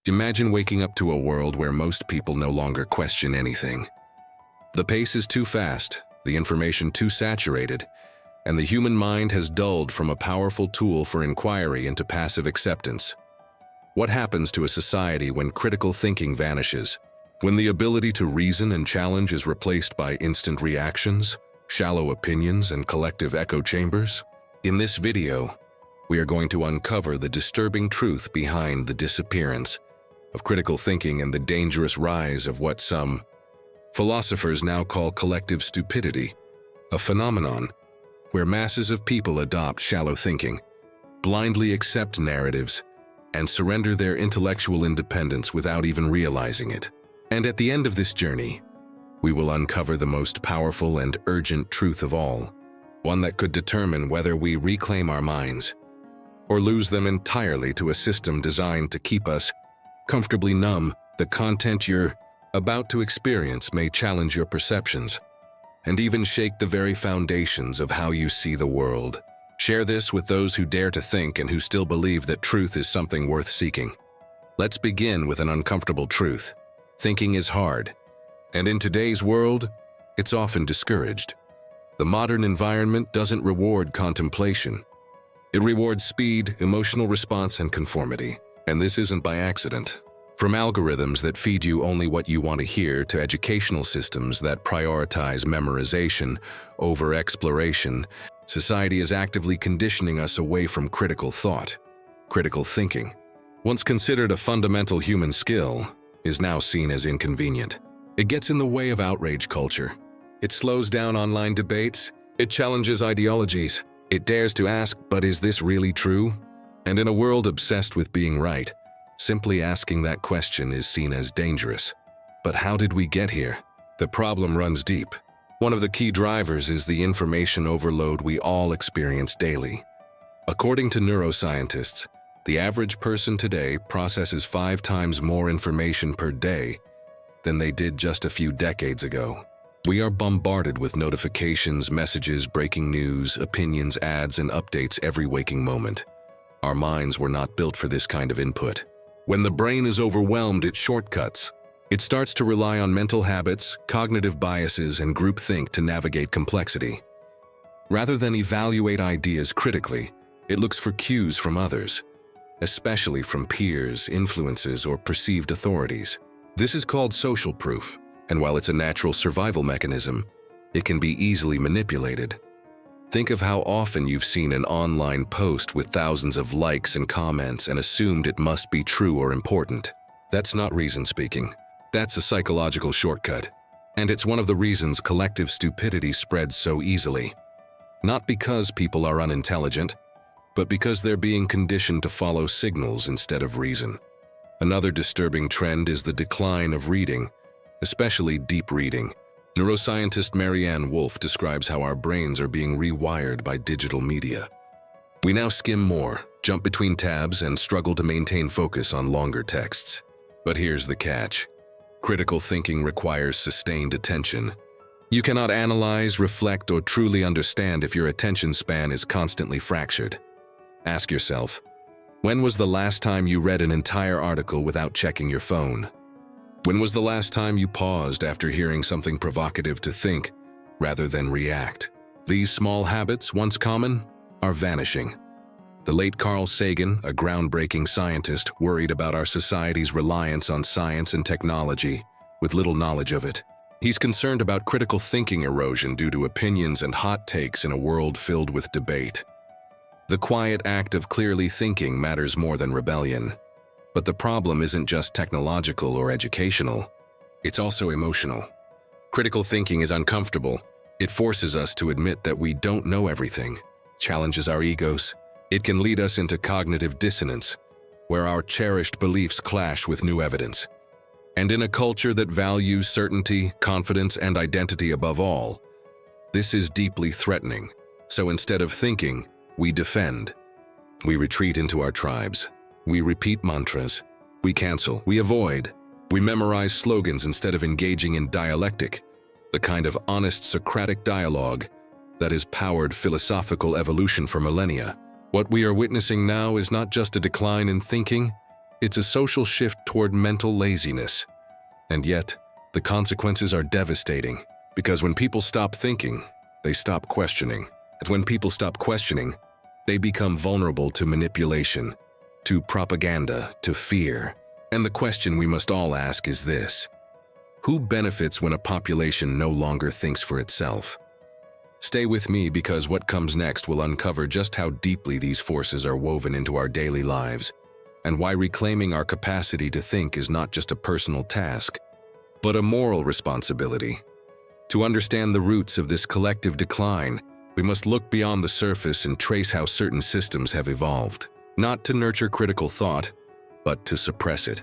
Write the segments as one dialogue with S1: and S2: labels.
S1: Imagine waking up to a world where most people no longer question anything. The pace is too fast, the information too saturated, and the human mind has dulled from a powerful tool for inquiry into passive acceptance. What happens to a society when critical thinking vanishes? When the ability to reason and challenge is replaced by instant reactions, shallow opinions, and collective echo chambers? In this video, we are going to uncover the disturbing truth behind the disappearance of critical thinking and the dangerous rise of what some philosophers now call collective stupidity, a phenomenon where masses of people adopt shallow thinking, blindly accept narratives, and surrender their intellectual independence without even realizing it. And at the end of this journey, we will uncover the most powerful and urgent truth of all, one that could determine whether we reclaim our minds or lose them entirely to a system designed to keep us comfortably numb. The content you're about to experience may challenge your perceptions and even shake the very foundations of how you see the world. Share this with those who dare to think and who still believe that truth is something worth seeking. Let's begin with an uncomfortable truth. Thinking is hard, and in today's world, it's often discouraged. The modern environment doesn't reward contemplation. It rewards speed, emotional response, and conformity. And this isn't by accident. From algorithms that feed you only what you want to hear to educational systems that prioritize memorization over exploration, society is actively conditioning us away from critical thought. Critical thinking, once considered a fundamental human skill, is now seen as inconvenient. It gets in the way of outrage culture. It slows down online debates. It challenges ideologies. It dares to ask, but is this really true? And in a world obsessed with being right, simply asking that question is seen as dangerous. But how did we get here? The problem runs deep. One of the key drivers is the information overload we all experience daily. According to neuroscientists, the average person today processes 5 times more information per day than they did just a few decades ago. We are bombarded with notifications, messages, breaking news, opinions, ads, and updates every waking moment. Our minds were not built for this kind of input. When the brain is overwhelmed, it shortcuts. It starts to rely on mental habits, cognitive biases, and groupthink to navigate complexity. Rather than evaluate ideas critically, it looks for cues from others, especially from peers, influences, or perceived authorities. This is called social proof, and while it's a natural survival mechanism, it can be easily manipulated. Think of how often you've seen an online post with thousands of likes and comments and assumed it must be true or important. That's not reason speaking. That's a psychological shortcut. And it's one of the reasons collective stupidity spreads so easily. Not because people are unintelligent, but because they're being conditioned to follow signals instead of reason. Another disturbing trend is the decline of reading, especially deep reading. Neuroscientist Marianne Wolf describes how our brains are being rewired by digital media. We now skim more, jump between tabs, and struggle to maintain focus on longer texts. But here's the catch. Critical thinking requires sustained attention. You cannot analyze, reflect, or truly understand if your attention span is constantly fractured. Ask yourself, when was the last time you read an entire article without checking your phone? When was the last time you paused after hearing something provocative to think, rather than react? These small habits, once common, are vanishing. The late Carl Sagan, a groundbreaking scientist, worried about our society's reliance on science and technology, with little knowledge of it. He's concerned about critical thinking erosion due to opinions and hot takes in a world filled with debate. The quiet act of clearly thinking matters more than rebellion. But the problem isn't just technological or educational, it's also emotional. Critical thinking is uncomfortable. It forces us to admit that we don't know everything, challenges our egos. It can lead us into cognitive dissonance, where our cherished beliefs clash with new evidence. And in a culture that values certainty, confidence, and identity above all, this is deeply threatening. So instead of thinking, we defend. We retreat into our tribes. We repeat mantras. We cancel. We avoid. We memorize slogans instead of engaging in dialectic, the kind of honest Socratic dialogue that has powered philosophical evolution for millennia. What we are witnessing now is not just a decline in thinking, It's a social shift toward mental laziness. And yet, the consequences are devastating, because when people stop thinking, they stop questioning. And when people stop questioning, they become vulnerable to manipulation, to propaganda, to fear. And the question we must all ask is this: who benefits when a population no longer thinks for itself? Stay with me, because what comes next will uncover just how deeply these forces are woven into our daily lives, and why reclaiming our capacity to think is not just a personal task, but a moral responsibility. To understand the roots of this collective decline, we must look beyond the surface and trace how certain systems have evolved, not to nurture critical thought, but to suppress it.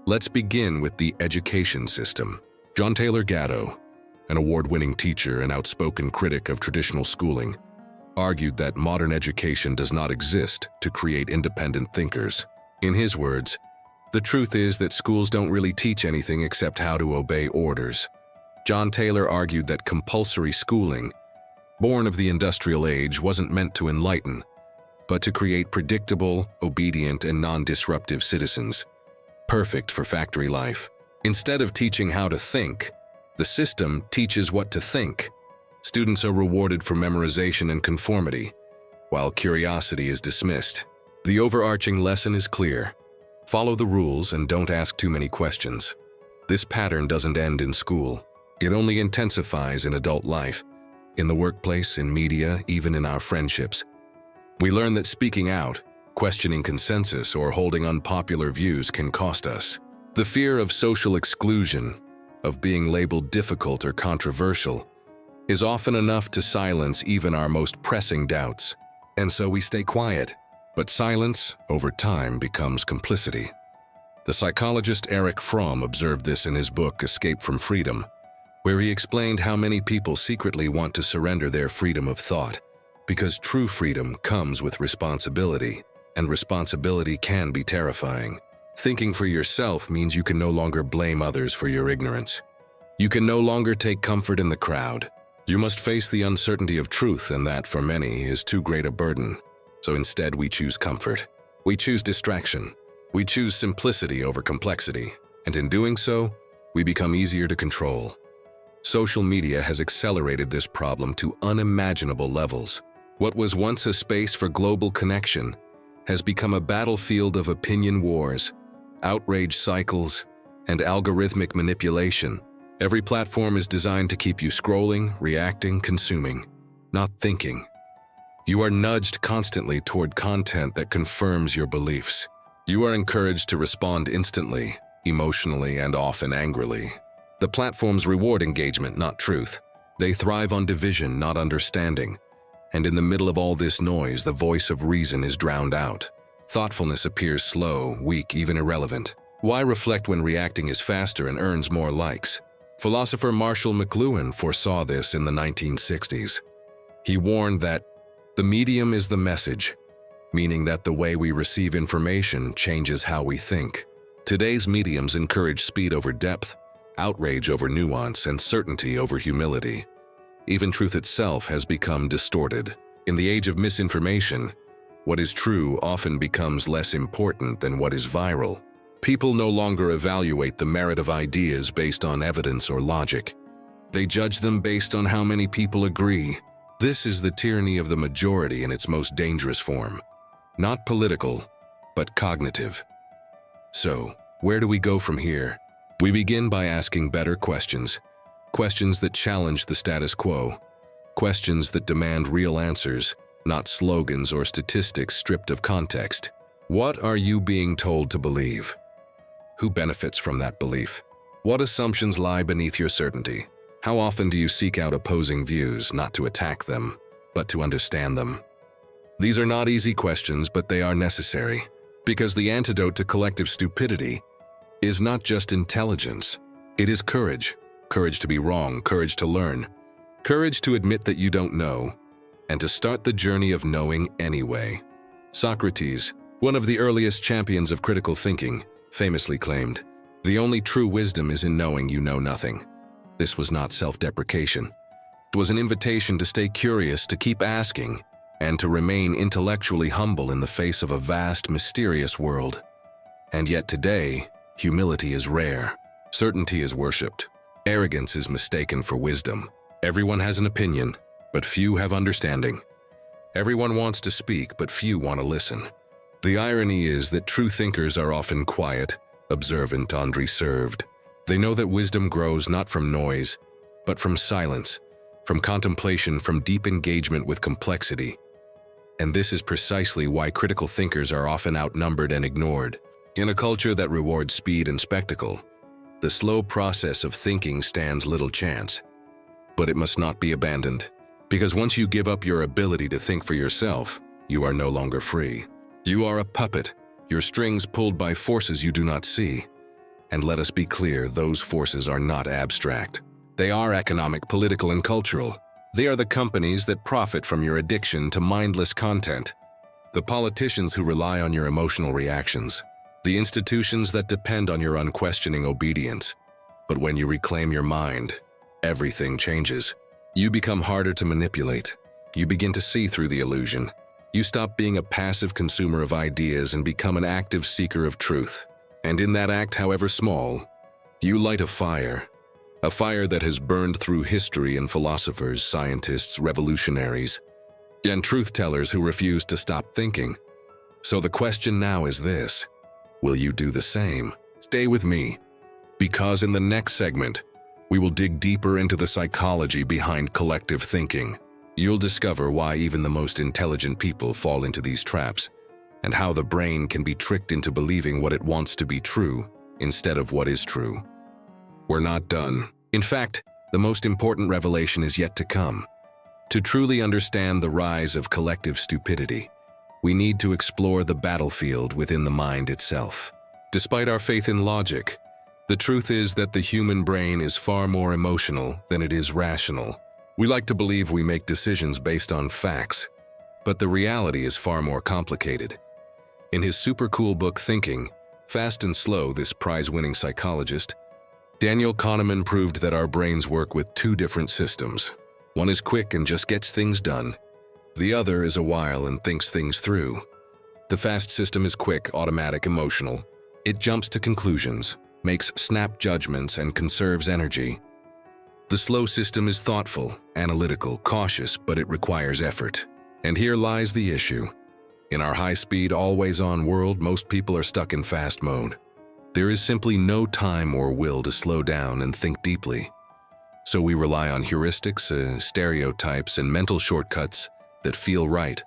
S1: Let's begin with the education system. John Taylor Gatto, an award-winning teacher and outspoken critic of traditional schooling, argued that modern education does not exist to create independent thinkers. In his words, "The truth is that schools don't really teach anything except how to obey orders." John Taylor argued that compulsory schooling, born of the industrial age, wasn't meant to enlighten, but to create predictable, obedient, and non-disruptive citizens, perfect for factory life. Instead of teaching how to think, the system teaches what to think. Students are rewarded for memorization and conformity, while curiosity is dismissed. The overarching lesson is clear: follow the rules and don't ask too many questions. This pattern doesn't end in school. It only intensifies in adult life, in the workplace, in media, even in our friendships. We learn that speaking out, questioning consensus, or holding unpopular views can cost us. The fear of social exclusion, of being labeled difficult or controversial, is often enough to silence even our most pressing doubts. And so we stay quiet. But silence, over time, becomes complicity. The psychologist Erich Fromm observed this in his book Escape from Freedom, where he explained how many people secretly want to surrender their freedom of thought, because true freedom comes with responsibility, and responsibility can be terrifying. Thinking for yourself means you can no longer blame others for your ignorance. You can no longer take comfort in the crowd. You must face the uncertainty of truth, and that, for many, is too great a burden. So instead, we choose comfort. We choose distraction. We choose simplicity over complexity. And in doing so, we become easier to control. Social media has accelerated this problem to unimaginable levels. What was once a space for global connection has become a battlefield of opinion wars, outrage cycles, and algorithmic manipulation. Every platform is designed to keep you scrolling, reacting, consuming, not thinking. You are nudged constantly toward content that confirms your beliefs. You are encouraged to respond instantly, emotionally, and often angrily. The platforms reward engagement, not truth. They thrive on division, not understanding. And in the middle of all this noise, the voice of reason is drowned out. Thoughtfulness appears slow, weak, even irrelevant. Why reflect when reacting is faster and earns more likes? Philosopher Marshall McLuhan foresaw this in the 1960s. He warned that the medium is the message, meaning that the way we receive information changes how we think. Today's mediums encourage speed over depth, outrage over nuance, and certainty over humility. Even truth itself has become distorted. In the age of misinformation, what is true often becomes less important than what is viral. People no longer evaluate the merit of ideas based on evidence or logic. They judge them based on how many people agree. This is the tyranny of the majority in its most dangerous form. Not political, but cognitive. So, where do we go from here? We begin by asking better questions. Questions that challenge the status quo. Questions that demand real answers, not slogans or statistics stripped of context. What are you being told to believe? Who benefits from that belief? What assumptions lie beneath your certainty? How often do you seek out opposing views, not to attack them, but to understand them? These are not easy questions, but they are necessary, because the antidote to collective stupidity is not just intelligence. It is courage. Courage to be wrong, courage to learn, courage to admit that you don't know, and to start the journey of knowing anyway. Socrates, one of the earliest champions of critical thinking, famously claimed, "The only true wisdom is in knowing you know nothing." This was not self-deprecation. It was an invitation to stay curious, to keep asking, and to remain intellectually humble in the face of a vast, mysterious world. And yet today, humility is rare. Certainty is worshipped. Arrogance is mistaken for wisdom. Everyone has an opinion, but few have understanding. Everyone wants to speak, but few want to listen. The irony is that true thinkers are often quiet, observant, and reserved. They know that wisdom grows not from noise, but from silence, from contemplation, from deep engagement with complexity. And this is precisely why critical thinkers are often outnumbered and ignored. In a culture that rewards speed and spectacle, the slow process of thinking stands little chance. But it must not be abandoned, because once you give up your ability to think for yourself, you are no longer free. You are a puppet, your strings pulled by forces you do not see. And let us be clear, those forces are not abstract. They are economic, political, and cultural. They are the companies that profit from your addiction to mindless content, the politicians who rely on your emotional reactions, the institutions that depend on your unquestioning obedience. But when you reclaim your mind, everything changes. You become harder to manipulate. You begin to see through the illusion. You stop being a passive consumer of ideas and become an active seeker of truth. And in that act, however small, you light a fire that has burned through history and philosophers, scientists, revolutionaries, and truth-tellers who refuse to stop thinking. So the question now is this: will you do the same? Stay with me, because in the next segment, we will dig deeper into the psychology behind collective thinking. You'll discover why even the most intelligent people fall into these traps, and how the brain can be tricked into believing what it wants to be true instead of what is true. We're not done. In fact, the most important revelation is yet to come. To truly understand the rise of collective stupidity, we need to explore the battlefield within the mind itself. Despite our faith in logic, the truth is that the human brain is far more emotional than it is rational. We like to believe we make decisions based on facts, but the reality is far more complicated. In his super cool book Thinking, Fast and Slow, this prize-winning psychologist, Daniel Kahneman proved that our brains work with two different systems. One is quick and just gets things done. The other is a while and thinks things through. The fast system is quick, automatic, emotional. It jumps to conclusions, makes snap judgments, and conserves energy. The slow system is thoughtful, analytical, cautious, but it requires effort. And here lies the issue. In our high-speed, always-on world, most people are stuck in fast mode. There is simply no time or will to slow down and think deeply. So we rely on heuristics, stereotypes, and mental shortcuts that feel right,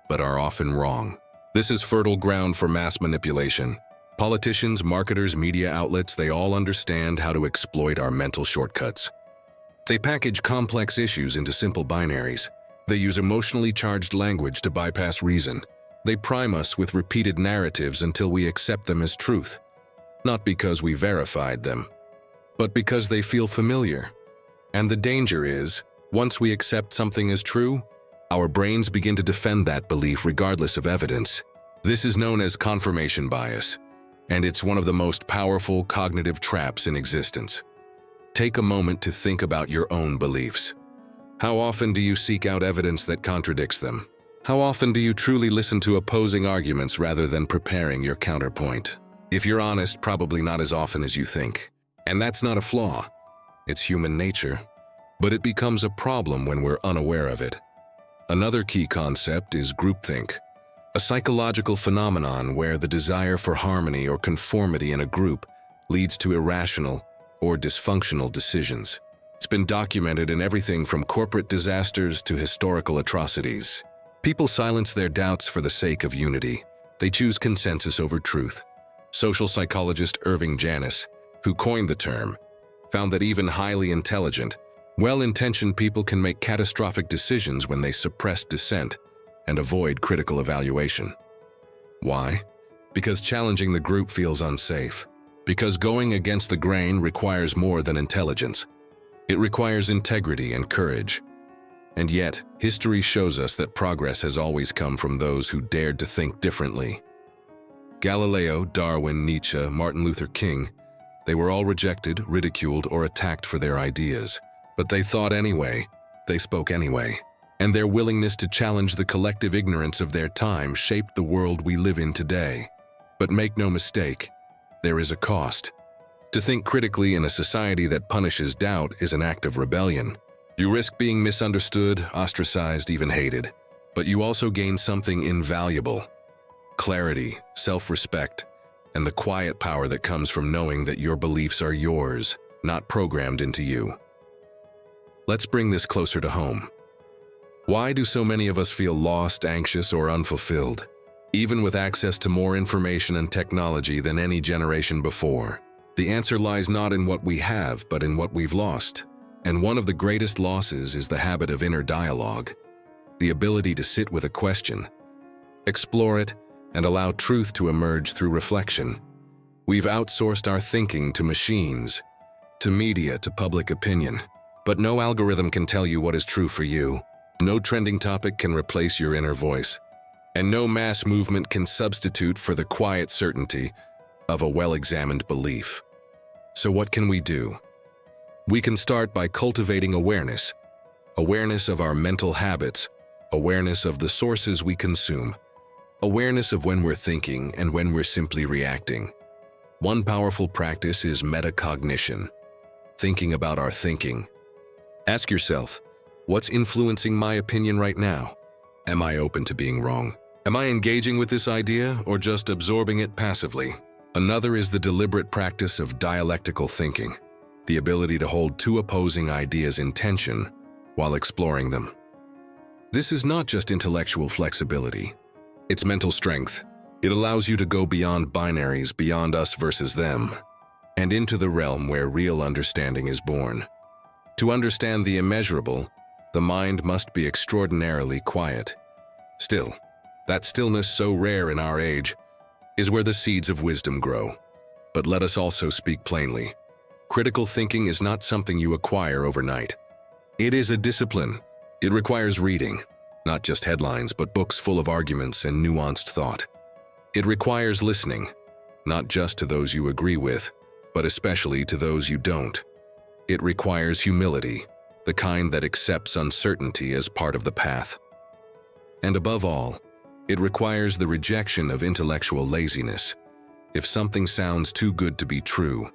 S1: but are often wrong. This is fertile ground for mass manipulation. Politicians, marketers, media outlets, they all understand how to exploit our mental shortcuts. They package complex issues into simple binaries. They use emotionally charged language to bypass reason. They prime us with repeated narratives until we accept them as truth. Not because we verified them, but because they feel familiar. And the danger is, once we accept something as true, our brains begin to defend that belief regardless of evidence. This is known as confirmation bias, and it's one of the most powerful cognitive traps in existence. Take a moment to think about your own beliefs. How often do you seek out evidence that contradicts them? How often do you truly listen to opposing arguments rather than preparing your counterpoint? If you're honest, probably not as often as you think. And that's not a flaw. It's human nature. But it becomes a problem when we're unaware of it. Another key concept is groupthink, a psychological phenomenon where the desire for harmony or conformity in a group leads to irrational or dysfunctional decisions. It's been documented in everything from corporate disasters to historical atrocities. People silence their doubts for the sake of unity. They choose consensus over truth. Social psychologist Irving Janis, who coined the term, found that even highly intelligent, well-intentioned people can make catastrophic decisions when they suppress dissent and avoid critical evaluation. Why? Because challenging the group feels unsafe. Because going against the grain requires more than intelligence. It requires integrity and courage. And yet, history shows us that progress has always come from those who dared to think differently. Galileo, Darwin, Nietzsche, Martin Luther King, they were all rejected, ridiculed, or attacked for their ideas. But they thought anyway, they spoke anyway. And their willingness to challenge the collective ignorance of their time shaped the world we live in today. But make no mistake, there is a cost. To think critically in a society that punishes doubt is an act of rebellion. You risk being misunderstood, ostracized, even hated. But you also gain something invaluable: clarity, self-respect, and the quiet power that comes from knowing that your beliefs are yours, not programmed into you. Let's bring this closer to home. Why do so many of us feel lost, anxious, or unfulfilled, even with access to more information and technology than any generation before? The answer lies not in what we have, but in what we've lost. And one of the greatest losses is the habit of inner dialogue, the ability to sit with a question, explore it, and allow truth to emerge through reflection. We've outsourced our thinking to machines, to media, to public opinion. But no algorithm can tell you what is true for you. No trending topic can replace your inner voice. And no mass movement can substitute for the quiet certainty of a well-examined belief. So what can we do? We can start by cultivating awareness. Awareness of our mental habits, awareness of the sources we consume, awareness of when we're thinking and when we're simply reacting. One powerful practice is metacognition, thinking about our thinking. Ask yourself, what's influencing my opinion right now? Am I open to being wrong? Am I engaging with this idea or just absorbing it passively? Another is the deliberate practice of dialectical thinking, the ability to hold two opposing ideas in tension while exploring them. This is not just intellectual flexibility, it's mental strength. It allows you to go beyond binaries, beyond us versus them, and into the realm where real understanding is born. To understand the immeasurable, the mind must be extraordinarily quiet. Still, that stillness so rare in our age is where the seeds of wisdom grow. But let us also speak plainly. Critical thinking is not something you acquire overnight. It is a discipline. It requires reading, not just headlines, but books full of arguments and nuanced thought. It requires listening, not just to those you agree with, but especially to those you don't. It requires humility, the kind that accepts uncertainty as part of the path. And above all, it requires the rejection of intellectual laziness. If something sounds too good to be true,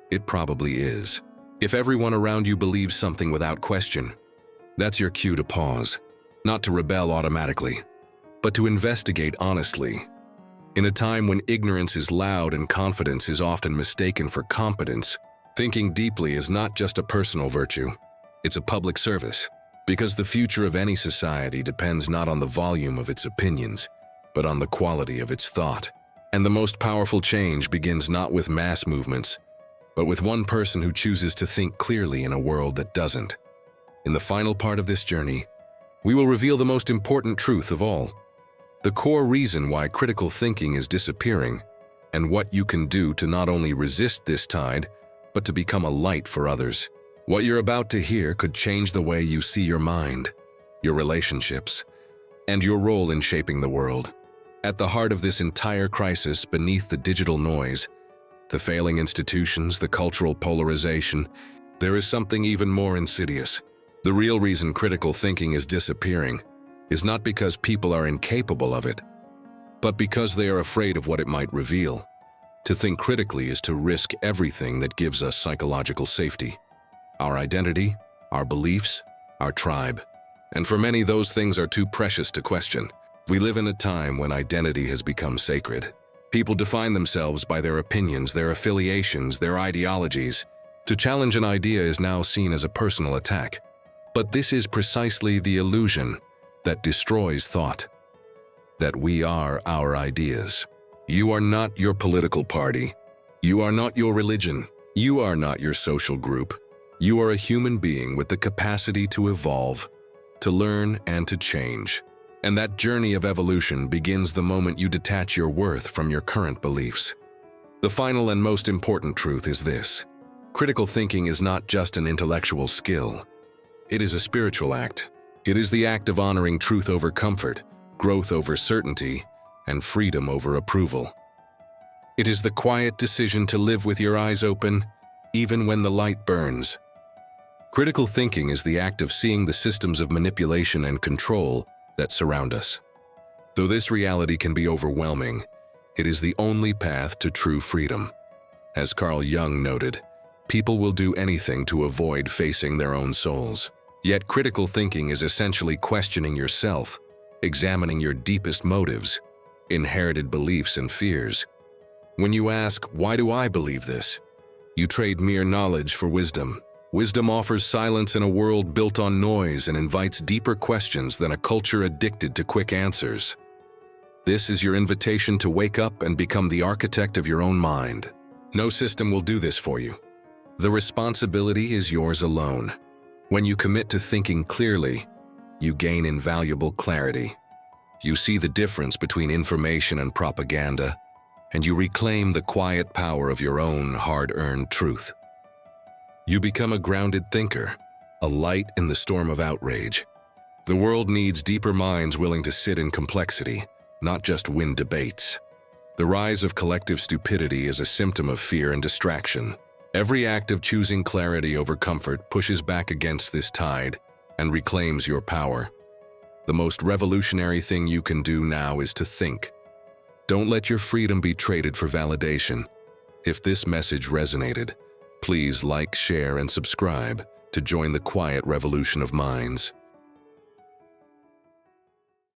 S1: it probably is. If everyone around you believes something without question, that's your cue to pause, not to rebel automatically, but to investigate honestly. In a time when ignorance is loud and confidence is often mistaken for competence, thinking deeply is not just a personal virtue, it's a public service. Because the future of any society depends not on the volume of its opinions, but on the quality of its thought. And the most powerful change begins not with mass movements, but with one person who chooses to think clearly in a world that doesn't. In the final part of this journey, we will reveal the most important truth of all, the core reason why critical thinking is disappearing, and what you can do to not only resist this tide, but to become a light for others. What you're about to hear could change the way you see your mind, your relationships, and your role in shaping the world. At the heart of this entire crisis, beneath the digital noise, the failing institutions, the cultural polarization, there is something even more insidious. The real reason critical thinking is disappearing is not because people are incapable of it, but because they are afraid of what it might reveal. To think critically is to risk everything that gives us psychological safety. Our identity, our beliefs, our tribe. And for many, those things are too precious to question. We live in a time when identity has become sacred. People define themselves by their opinions, their affiliations, their ideologies. To challenge an idea is now seen as a personal attack. But this is precisely the illusion that destroys thought. That we are our ideas. You are not your political party. You are not your religion. You are not your social group. You are a human being with the capacity to evolve, to learn, and to change. And that journey of evolution begins the moment you detach your worth from your current beliefs. The final and most important truth is this: critical thinking is not just an intellectual skill. It is a spiritual act. It is the act of honoring truth over comfort, growth over certainty, and freedom over approval. It is the quiet decision to live with your eyes open, even when the light burns. Critical thinking is the act of seeing the systems of manipulation and control that surround us. Though this reality can be overwhelming, It is the only path to true freedom. As Carl Jung noted, people will do anything to avoid facing their own souls. Yet critical thinking is essentially questioning yourself, examining your deepest motives, inherited beliefs and fears. When you ask, "Why do I believe this?" you trade mere knowledge for wisdom. Wisdom offers silence in a world built on noise and invites deeper questions than a culture addicted to quick answers. This is your invitation to wake up and become the architect of your own mind. No system will do this for you. The responsibility is yours alone. When you commit to thinking clearly, you gain invaluable clarity. You see the difference between information and propaganda, and you reclaim the quiet power of your own hard-earned truth. You become a grounded thinker, a light in the storm of outrage. The world needs deeper minds willing to sit in complexity, not just win debates. The rise of collective stupidity is a symptom of fear and distraction. Every act of choosing clarity over comfort pushes back against this tide and reclaims your power. The most revolutionary thing you can do now is to think. Don't let your freedom be traded for validation. If this message resonated, please like, share, and subscribe to join the quiet revolution of minds.